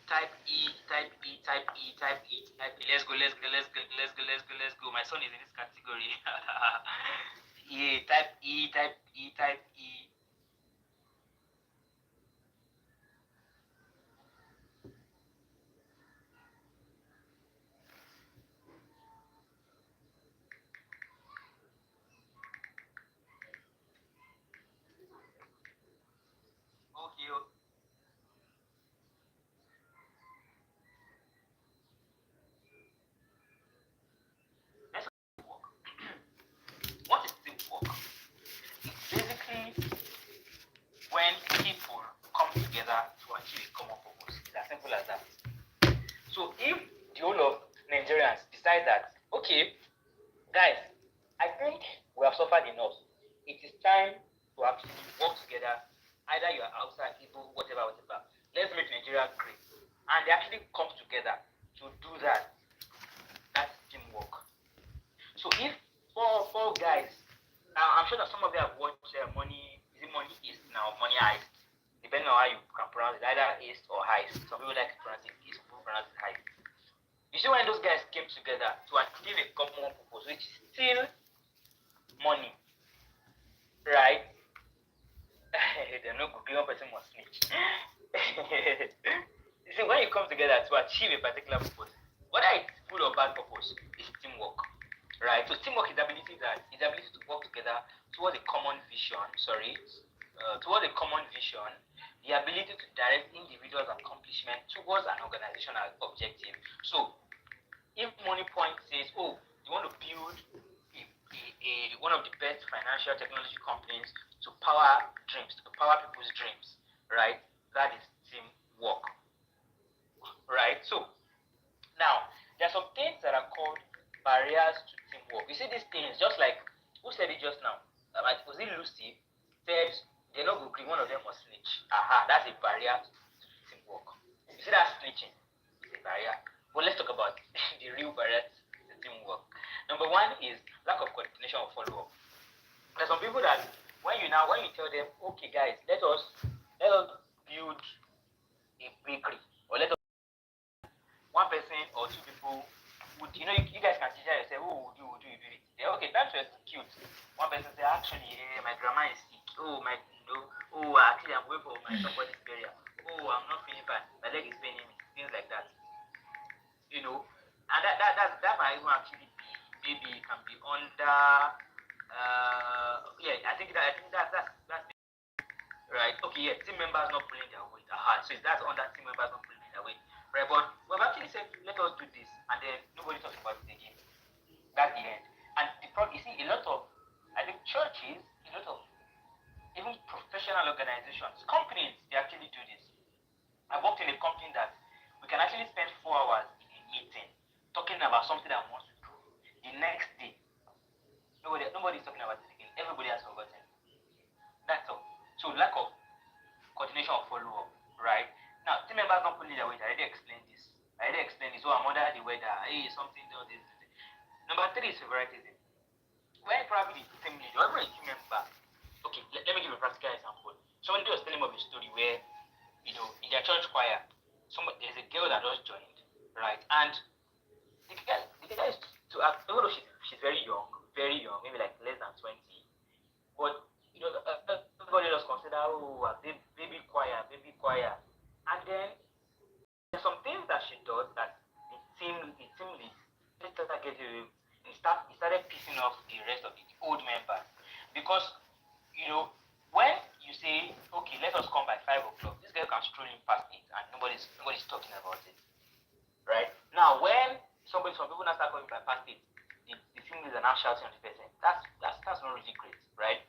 type E, type E, type E, type E, type E. Let's go. My son is in this category. Yeah, type E, type E, type E. Okay. Let's work. What is teamwork? It's basically when people come together to achieve a common purpose. It's as simple as that. So if the whole of Nigerians decide that, okay, guys, I think we have suffered enough. It is time to actually work together. Either you are outside, Igbo, whatever. Let's make Nigeria great. And they actually come together to do that. That's teamwork. So if four guys, now I'm sure that some of you have watched Money East now, Money Heist, depending on how you can pronounce it, either East or Heist. Some people like to pronounce it East, some people pronounce it Heist. You see when those guys came together to achieve a common purpose, which is still money, right? They're not good. One person must snitch. You see, when you come together to achieve a particular purpose, whether it's good or bad purpose, it's teamwork, right? So teamwork is the ability to work together towards a common vision. Towards a common vision, the ability to direct individuals' accomplishment towards an organizational objective. So, if Money Point says, "Oh, you want to build one of the best financial technology companies to power people's dreams," right? That is teamwork, right? So now there are some things that are called barriers to teamwork. You see these things, just like who said it just now? Was it Lucy? Said they're not agree. One of them must snitch. That's a barrier to teamwork. You see that snitching is a barrier. But let's talk about the real barrier to teamwork. Number 1 is lack of coordination or follow-up. There's some people that when you tell them, okay guys, let us build a bakery, or let us one person or 2 people would, you guys can teach yourself, oh, do it. Yeah, okay, time to execute. One person say, actually, my grandma is sick. Actually, I'm going for my somebody's burial. Oh, I'm not feeling fine. My leg is paining me. Things like that. And that might even actually be, maybe it can be under, I think that's right. Okay, yeah, team members not pulling their weight. So that's under team members not pulling their weight. Right, but we've actually said, let us do this, and then organizations, companies, they actually do this. I worked in a company that we can actually spend 4 hours in a meeting talking about something that we want to do. The next day, nobody's talking about it again. Everybody has forgotten. That's all. So lack of coordination or follow-up, right? Now, team members don't put it away. I already explained this. Oh, I'm under the weather. Hey, something does this. Number 3 is favoritism. When probably the team leader or even a team member. Okay, let me give a practical example. Somebody was telling me of a story where, in their church choir, there's a girl that just joined, right? And the girl is to act, even though she's very young, maybe like less than 20, but everybody just consider, oh, baby choir, and then there's some things that she does that the team lead, let's get he started pissing off the rest of the old members because when you say, okay, let us come by 5 o'clock, this girl can stroll in past it and nobody's talking about it, right? Now when some people now start coming by past it, the team leaders are now shouting on the person. That's not really great, right?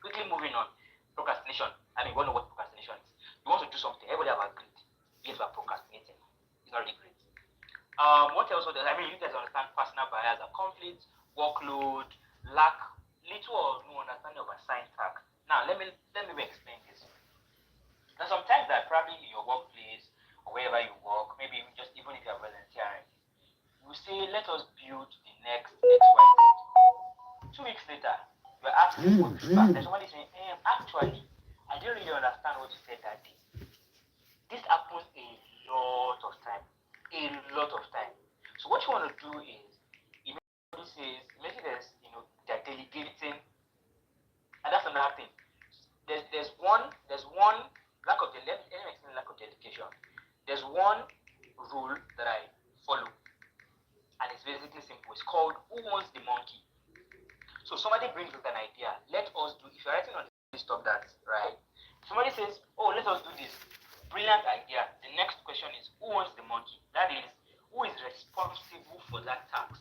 Quickly moving on, procrastination. I mean, we all know what procrastination is. You want to do something, everybody have agreed. Yes, we are procrastinating. It's not really great. What else? I mean, you guys understand personal bias and conflicts, workload, lack, little or no understanding of assigned tasks. Now, let me explain this. Now, sometimes that probably in your workplace or wherever you work, maybe just even if you are volunteering, you say, let us build the next XYZ. 2 weeks later, you are asking for feedback. There's somebody saying, actually, I didn't really understand what you said that day. This happens a lot of time. So what you want to do is, maybe there's, they're delegating, and that's another thing. There's one lack of delegation. There's one rule that I follow, and it's basically simple. It's called "Who Wants the Monkey?" So somebody brings us an idea. Let us do. If you're writing on the list of that, right? Somebody says, "Oh, let us do this." Brilliant idea. The next question is, who wants the monkey? That is, who is responsible for that task?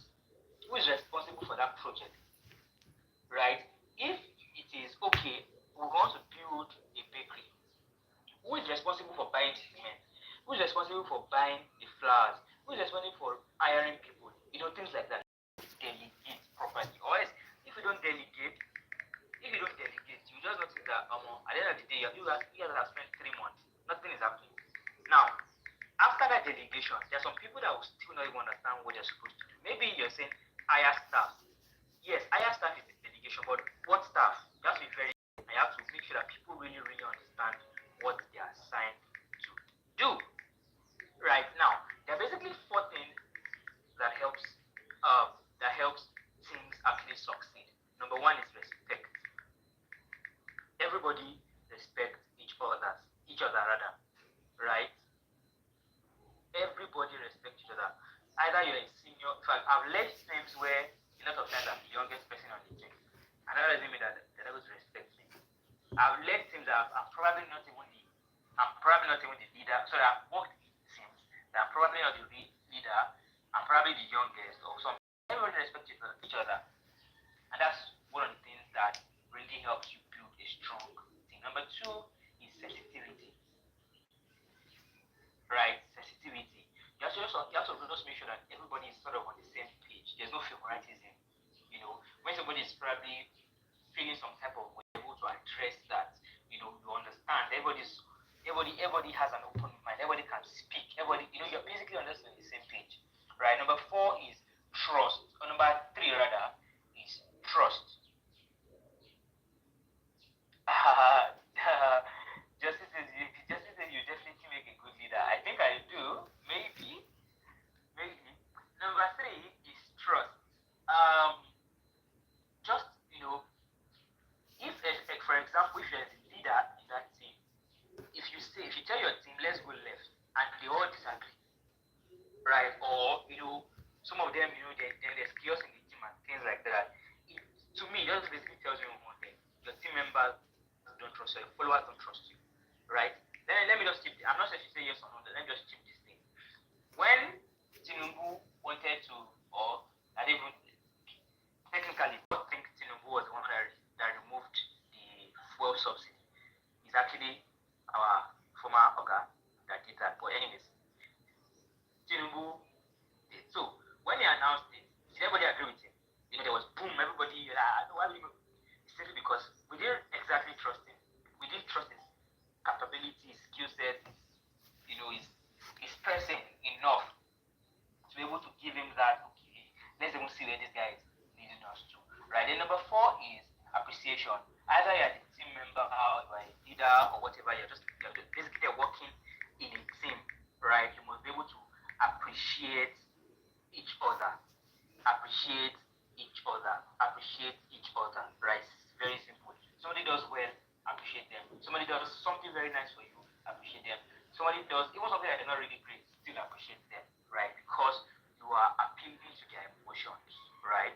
Who is responsible for that project? Right? If it is okay, we want to build a bakery. Who is responsible for buying the cement? Who is responsible for buying the flowers? Who is responsible for hiring people? Things like that. Delegate properly. Or else, if you don't delegate, you just notice that at the end of the day, you guys have spent 3 months. Nothing is happening. Now, after that delegation, there are some people that will still not even understand what they're supposed to do. Maybe you're saying hire staff. Yes, hire staff is the delegation, but what staff? You have to be you have to make sure that people really, really understand what they are assigned to do. Right now, there are basically 4 things that helps teams actually succeed. Number 1 is respect. Everybody respect each other, right? Everybody respect each other. Either you're a senior. In fact, I've led teams where a lot of times I'm the youngest person on the team, and that doesn't mean that they're not going to respect me. I've led teams that I'm probably not even the leader. So I've worked in teams that I'm probably not the leader. I'm probably the youngest or something. Everybody respects each other, and that's one of the things that really helps you build a strong team. Number 2 is sensitivity. Right? Sensitivity. You have to just make sure that everybody is sort of on the same page. There's no favoritism. When somebody is probably feeling some type of way, able to address that. You understand. Everybody has an open mind. Everybody can speak. Everybody, you're basically on the same page. Right? Number 4 is trust. Or number 3 rather is trust. Justice says you definitely make a good leader. I think I do. Maybe. Number 3 is trust. Just if for example, if you're a leader in that team, if you tell your team let's go left and they all disagree, right? Or some of them there's chaos in the team and things like that. To me, that basically tells you one thing: your team members don't trust you, your followers don't trust you, right? Then let me just keep. I'm not sure if you say yes or no. Let me just keep this thing. When Tinubu wanted to, or I didn't even technically, I think Tinubu was the one that removed the fuel subsidy. It's actually that, okay, let's even see where this guy is leading us to, right? Then number 4 is appreciation. Either you're the team member or you're a leader or whatever, you're basically working in a team, right? You must be able to appreciate each other, appreciate each other, appreciate each other, right? It's very simple. Somebody does well, appreciate them. Somebody does something very nice for you, appreciate them. Somebody does even something that is not really great, still appreciate them, right? Because you are appealing to their emotions, right?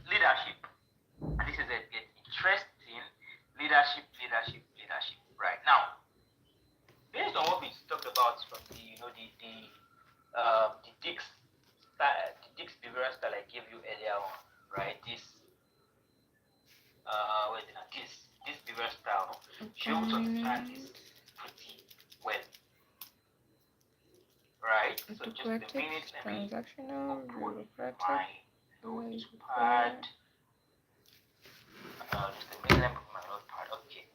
Leadership, and this is a get interesting. Leadership, right? Now, based on what we talked about from the Dix style, the Dix behavioral style I gave you earlier on, right? This this behavioral style, you should understand this pretty well, right? So just a minute, let me transactional, open bureaucratic, my notepad. Just a minute, let me open my notepad. Okay.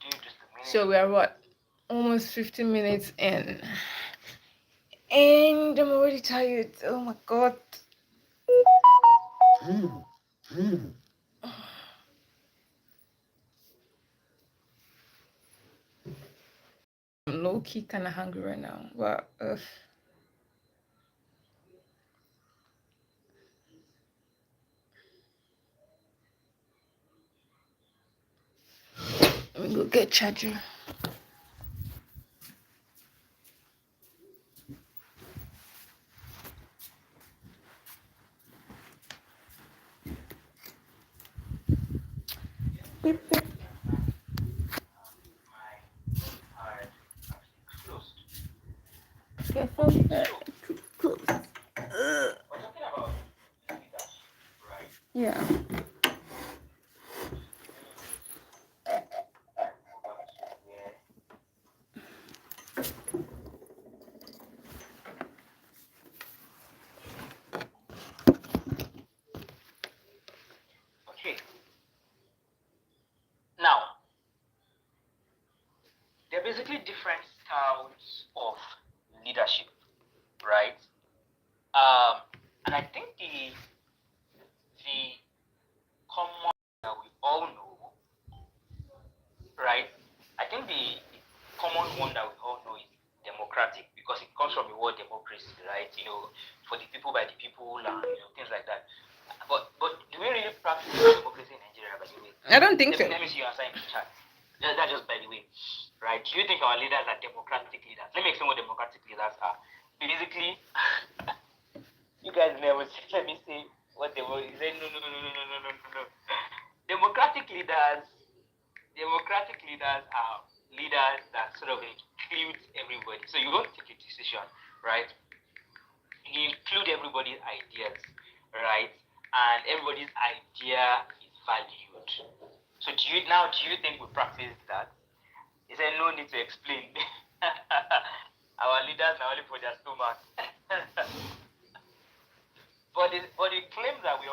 Just a minute. So we are what? Almost 15 minutes in. And I'm already tired. Oh my god. I'm low key kind of hungry right now, but let me go get charger. Beep, beep. Get from there. Too close. We're talking about leadership, right? Yeah. Okay. Now, there are basically different styles of leadership, right? And I think the common that we all know, right? I think the common one that we all know is democratic, because it comes from the word democracy, right? For the people, by the people, and things like that. But do we really practice democracy in Nigeria, by the way? I don't think so. Let me see your answer in the chat. That's just by the way, right? Do you think our leaders are democratic leaders? Let me explain what democratic leaders are. Basically, you guys never let me say what they were. Say no. Democratic leaders are leaders that sort of include everybody. So you don't take a decision, right? You include everybody's ideas, right? And everybody's idea is valued. So do you think we practice that? He said no need to explain. Our leaders are only for their stomach. But the claim that we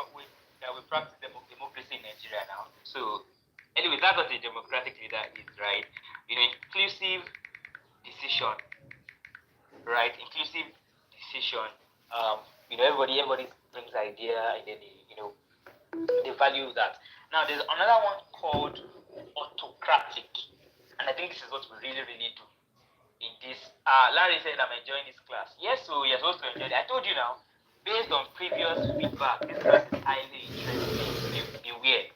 practice democracy in Nigeria now. So anyway, that's what a democratic leader is, right? Inclusive decision, right? Inclusive decision. Everybody brings idea, and then they value that. Now there's another one called autocratic, and I think this is what we really do in this. Larry said I'm enjoying this class. Yes, so you're supposed to enjoy it. I told you now, based on previous feedback, this class is highly interesting. Beware,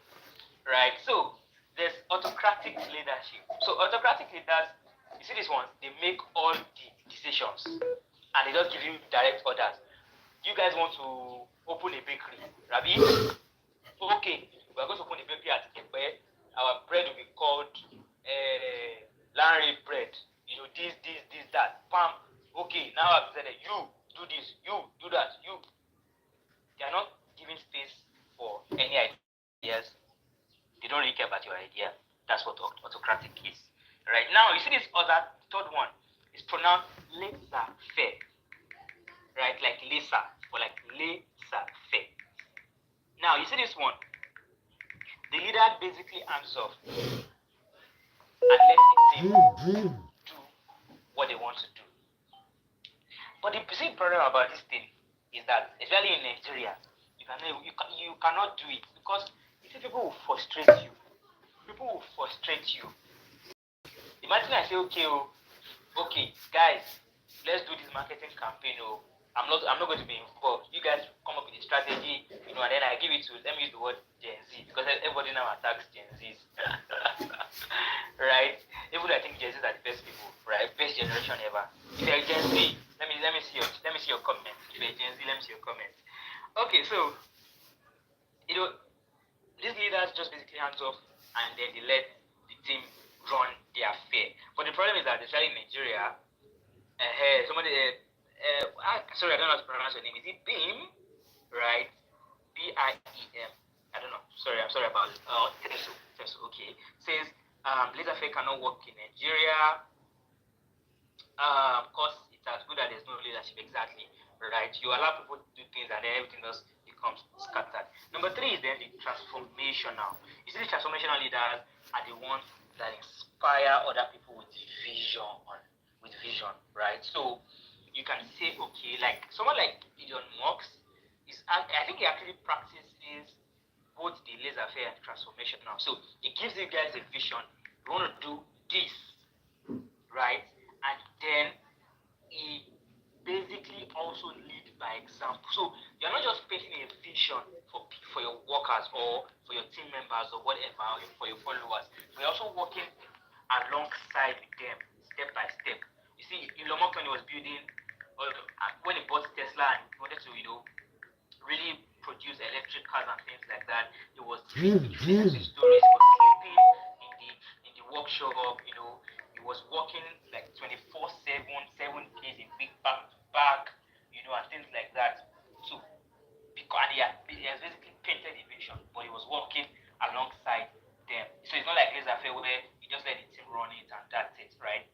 right? So there's autocratic leadership. So autocratic leaders, you see this one, they make all the decisions, and they just give you direct orders. You guys want to open a bakery, Rabi? Okay, we're going to open a bakery at Ekpe. Our bread will be called Larry bread. This, that. Pam. Okay, now I've said it. You do this, you do that, you. They are not giving space for any ideas. They don't really care about your idea. That's what autocratic is. Right now, you see this other third one is pronounced laissez-faire. Right, like laissez, or like laissez-faire. Now, you see this one. The leader basically hands off and lets the team do what they want to do. But the basic problem about this thing is that, especially in Nigeria, you cannot do it because you see people will frustrate you. People will frustrate you. Imagine I say, okay, guys, let's do this marketing campaign. I'm not going to be involved. You guys come up with a strategy, and then I give it to, let me use the word Gen Z, because everybody now attacks Gen Zs. Right? Even though I think Gen Zs are the best people, right? Best generation ever. If you're Gen Z, let me see your comment. If you're Gen Z, let me see your comment. Okay, so these leaders just basically hands off and then they let the team run their affair. But the problem is that, especially in Nigeria, sorry, I don't know how to pronounce your name. Is it Beam? Right? BIEM. I don't know. I'm sorry about it. Teso, okay. Says Laserfair cannot work in Nigeria. Of course, it's as good as there's no leadership, exactly. Right? You allow people to do things and then everything else becomes scattered. Number 3 is then the transformational. You see, the transformational leaders are the ones that inspire other people with vision, right? So you can say, okay, like someone like Elon Musk I think he actually practices both the laissez-faire and transformational. So it gives you guys a vision. You want to do this, right? And then he basically also lead by example. So you're not just painting a vision for your workers or for your team members or whatever, or for your followers. You're also working alongside with them, step by step. You see, Elon Musk, when he was building, when he bought Tesla and he wanted to, really produce electric cars and things like that, he was stories. He was sleeping in the workshop. He was working like 24/7, 7 days a week, back to back, and things like that. So because he has basically painted a vision, but he was working alongside them. So it's not like laissez-faire where you just let the team run it and that's it, right?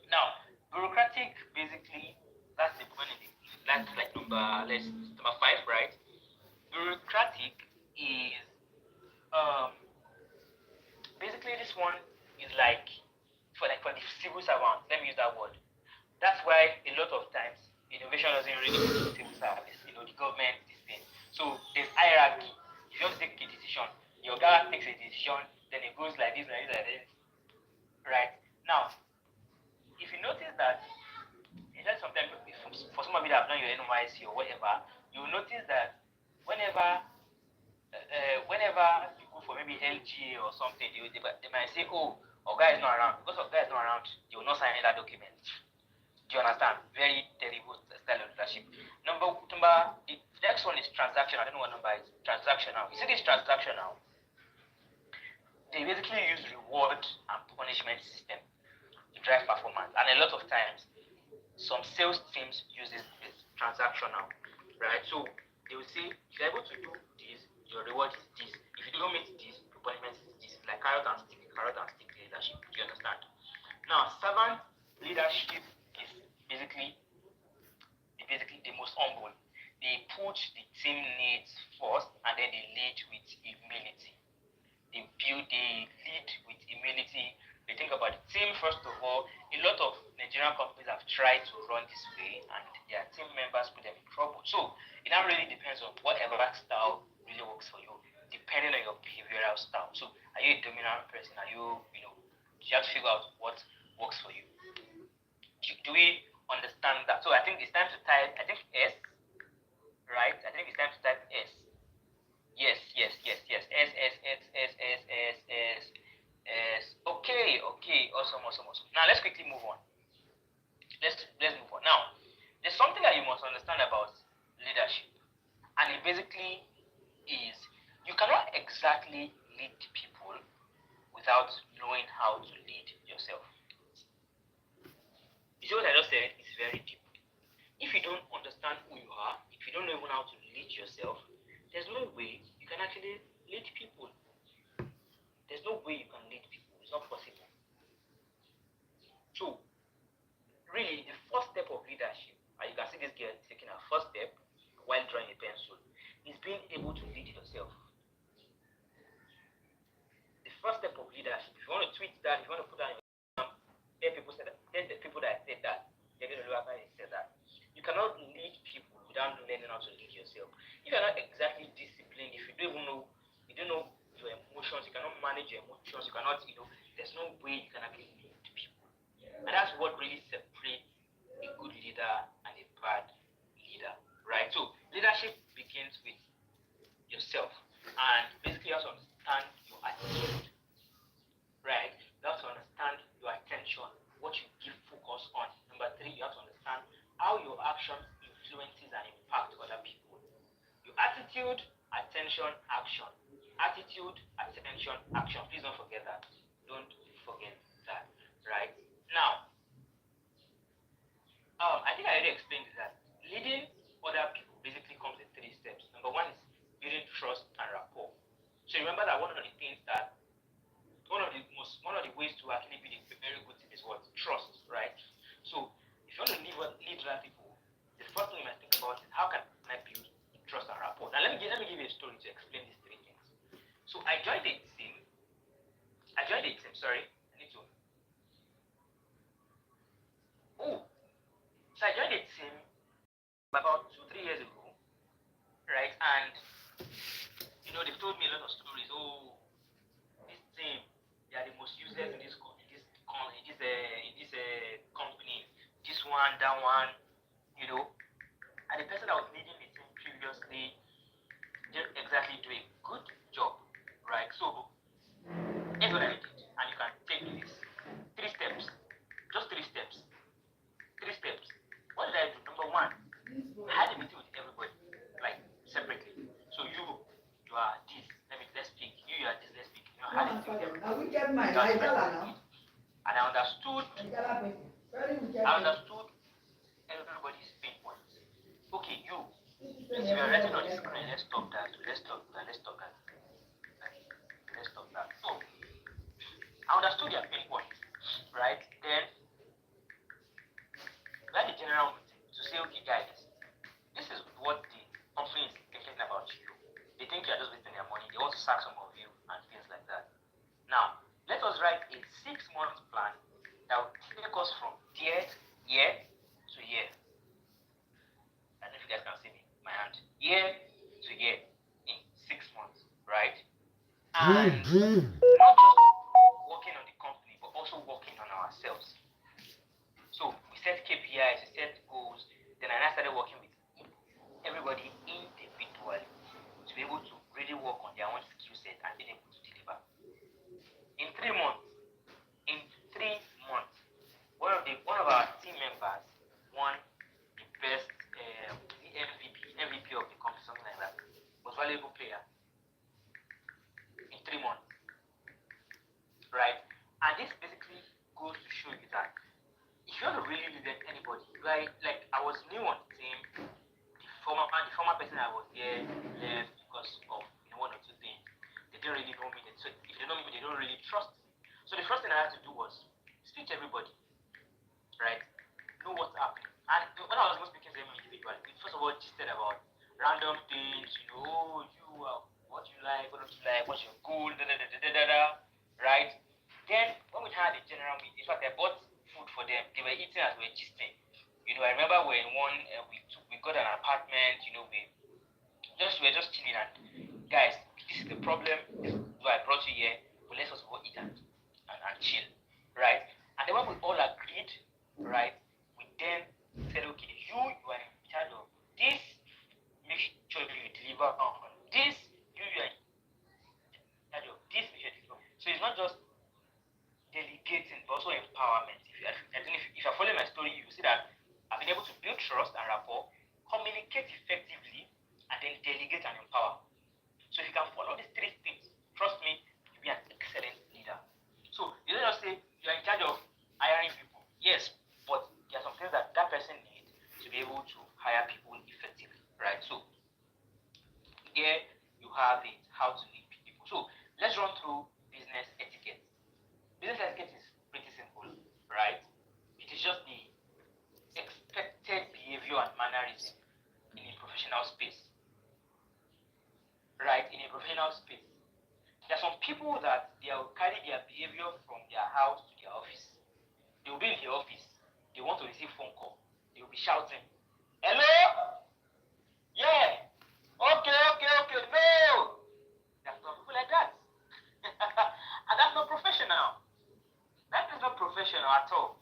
Now, bureaucratic, basically, that's the point. That's like number 5, right? Bureaucratic is basically this one is like for the civil servant. Let me use that word. That's why a lot of times innovation doesn't really go to civil service. The government, this thing. So there's hierarchy. If you want to take a decision, your guy takes a decision, then it goes like this, like this. Right? Now, if you notice that, sometimes for some of you that have done your NYC or whatever, you will notice that whenever you go for maybe LGA or something, they might say, Oga is not around. Because Oga is not around, they will not sign that document. Do you understand? Very terrible style of leadership. The next one is transactional. I don't know what number is. Transactional. You see this transactional? They basically use reward and punishment system to drive performance. And a lot of times, some sales teams use this transactional, right? So they will say, if you're able to do this, your reward is this. If you don't meet this, your punishment is this. Like carrot and stick leadership. Do you understand? Now, servant leadership is basically the most humble. They put the team needs first and then they lead with humility. They lead with humility. They think about the team first of all. A lot of Nigerian companies have tried to run this way and their team members put them in trouble. So it now really depends on whatever style really works for you, depending on your behavioral style. So are you a dominant person? Are you, you have to figure out what works for you. Do we understand that? So I think it's time to type, S, right? I think it's time to type S. Yes. S. Okay. Awesome. Now let's quickly move on. Let's move on. Now, there's something that you must understand about leadership, and it basically is you cannot exactly lead people without knowing how to lead yourself. You see what I just said? It's very deep. If you don't understand who you are, if you don't know even how to lead yourself, there's no way you can actually lead people. There's no way you can lead people. It's not possible. So, really, the first step of leadership, and you can see this girl taking her first step while drawing a pencil, is being able to lead yourself. The first step of leadership, if you want to tweet that, if you want to put that in your around learning how to lead yourself. If you're not exactly disciplined, if you don't even know, you don't know your emotions, you cannot manage your emotions, you cannot, there's no way you can actually lead people. And that's what really separates a good leader and a bad leader, right? So leadership begins with yourself, and basically you have to understand your attitude, right? You have to understand your attention, what you give focus on. Number three, you have to understand how your actions influences and impact other people. Your attitude, attention, action. Attitude, attention, action. Please don't forget that. Don't forget that. Right? Now, I think I already explained that leading other people basically comes in three steps. Number one is building trust and rapport. So remember that one of the things that one of the ways to actually build a very good team is what? Trust, right? So if you want to lead other people, the first thing you must think about is how can I build trust and rapport. Now let me give you a story to explain these three things. So I joined a team. Sorry, I need to. Oh, so I joined a team about 2-3 years ago, right? And they've told me a lot of stories. Oh, this team, they are the most useless in this company. This one, that one, and the person that was leading the team previously didn't exactly do a good job, right? So here's what I did, and you can take this. 3 steps, just 3 steps. 3 steps. What did I do? Number one, I had a meeting with everybody, like separately. So you are this. Let's speak. You are this. Let's speak. I had a meeting with everybody. And I understood everybody's pain points. Okay, you. If you are writing on the screen, let's stop that. So I understood your pain points, right? Then we had a general meeting to say, okay, guys, this is what the company is thinking about you. They think you are just wasting their money. They want to sack some of you and things like that. Now, let us write a 6-month plan that will take us from year to year. I don't know if you guys can see me, my hand. Year to year in 6 months, right? And not just working on the company, but also working on ourselves. So we set KPIs, we set goals. Then I started working with everybody individually to be able to really work on their own skill set and be able to deliver. In 3 months, one of our team members won the best MVP of the company, something like that. Most valuable player in 3 months, right? And this basically goes to show you that if you want to really lead anybody, right? Like I was new on the team. The former person I was there left because of one or two things. They didn't really know me. So if they know me, they don't really trust me. So the first thing I had to do was speak to everybody, right? Know what's happening. And when I was not speaking to them individually, we first of all gisted about random things, what you like, what don't you like, what's your goal, right? Then when we had a general meeting, in fact I bought food for them. They were eating as we were gisting. I remember when we got an apartment, we were just chilling and guys, this is the problem. This is why I brought you here. But let's also go eat and chill, right? And then when we all agreed, right, we then said, okay, you are in charge of this. Make sure you deliver on this. You are in charge of this. Make sure you deliver. So it's not just delegating, but also empowerment. If you're following my story, you see that I've been able to build trust and rapport, communicate effectively, and then delegate and empower. So if you can follow these 3 things, trust me, you'll be an excellent leader. So you don't just say you're in charge of hiring people. Yes, but there are some things that person needs to be able to hire people effectively, right? So here you have it, how to lead people. So let's run through business etiquette. Business etiquette is pretty simple, right? It is just the expected behavior and mannerism in a professional space. Right? In a professional space. There are some people that they will carry their behavior from their house to their office. They will be in the office. They want to receive phone call. They will be shouting, "Hello? professional at all.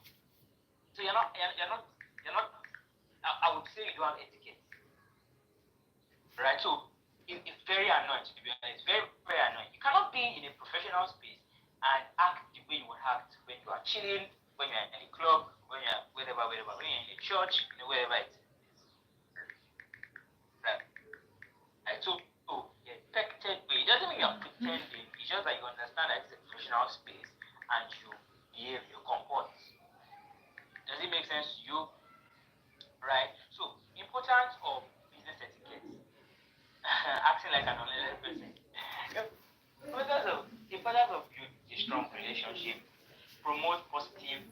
So you're not. I would say you don't have etiquette, right? So it's very annoying, to be honest. It's very, very annoying. You cannot be in a professional space and act the way you would act when you are chilling, when you're in a club, when you're wherever, when you're in a church, wherever it is. Right. Right. So the expected way, it doesn't mean you're pretending, it's just that you understand that it's a professional space and you behave, you comport. Does it make sense to you? Right? So, importance of business etiquette. Acting like an unlearned person. Importance of build a strong relationship, promote positive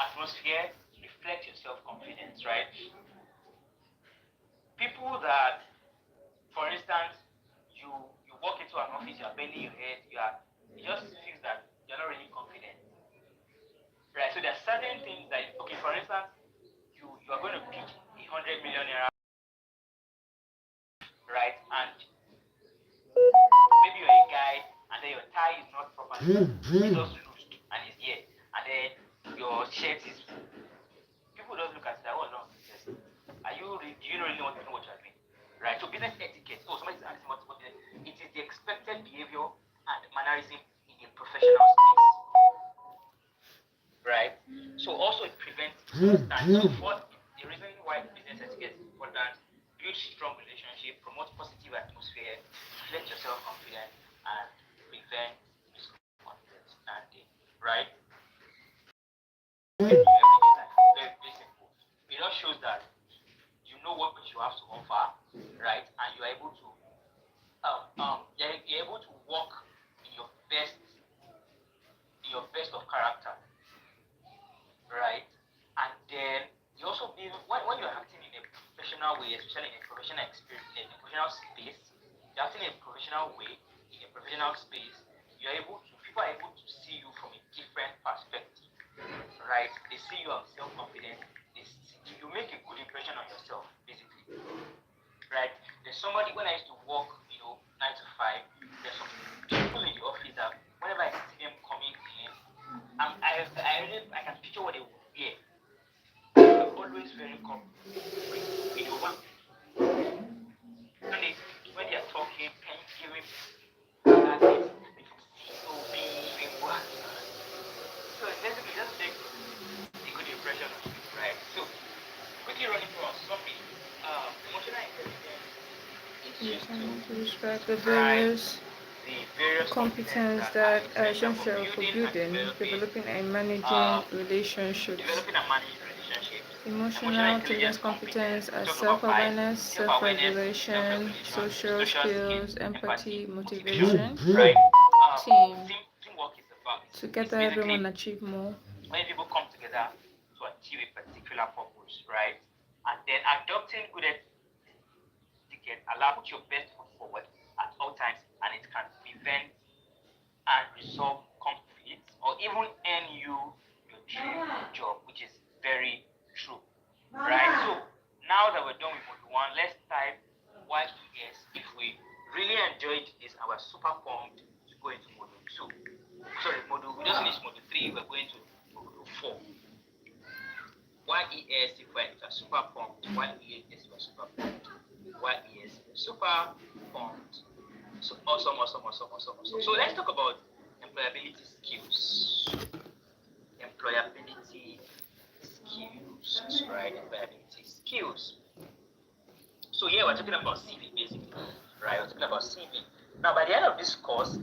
atmosphere, reflect your self-confidence, right? People that, for instance, you walk into an office, you are bending your head, it just feels that you're not really confident. Right? So there are certain things that, okay, for instance, you are going to pitch 100 million naira, right? And maybe you're a guy, and then your tie is not properly, it's just loose, and it's here, and then your shirt is. People don't look at that. Oh no, yes. Do you really want to know what you're doing? Right? So business etiquette. Oh, somebody's asking what it is the expected behavior and mannerism in a professional space. Right? So also it prevents misunderstanding. What the reason why business etiquette is important: build strong relationship, promote positive atmosphere, reflect your self-confidence, and prevent misunderstanding. Right? Very, very simple. It just shows that you know what you have to offer, right? And you're able to you're able to work in your best of character, right? And then you also be when you're acting in a professional way, especially in a professional experience, in a professional space, you're acting in a professional way, in a professional space, people are able to see you from a different perspective, right? They see you as self-confident, you make a good impression on yourself, basically. Right? There's somebody, when I used to work, 9 to 5, there's some people in the office that whenever I see them coming in, I can picture what they would wear. They're always very comfortable. When they are talking, can you give him that is so big, so basically just take a good impression of you, right? So quickly running through our summary, emotional intelligence is used To describe to the various the various competence that are essential essential for building, developing, and managing uh, relationships. developing and managing relationships. Emotional intelligence competence are self-awareness, self-regulation, social skills, empathy, motivation, Right? team. Teamwork is about Together, everyone achieve more. when people come together to achieve a particular purpose, right? And then adopting good etiquette allows your best foot forward at all times, and it can prevent and resolve conflicts or even earn you your dream job, which is very true, right? So now that we're done with module 1, let's type YES if we really enjoyed this and we're super pumped to go into module 2. Sorry, we just finished module 3, we're going to module 4. YES if we're super pumped. YES if we're super pumped. YES super pumped. So awesome. So let's talk about employability skills. Right? Employability skills. So here we're talking about CV basically, right? We're talking about CV. Now by the end of this course,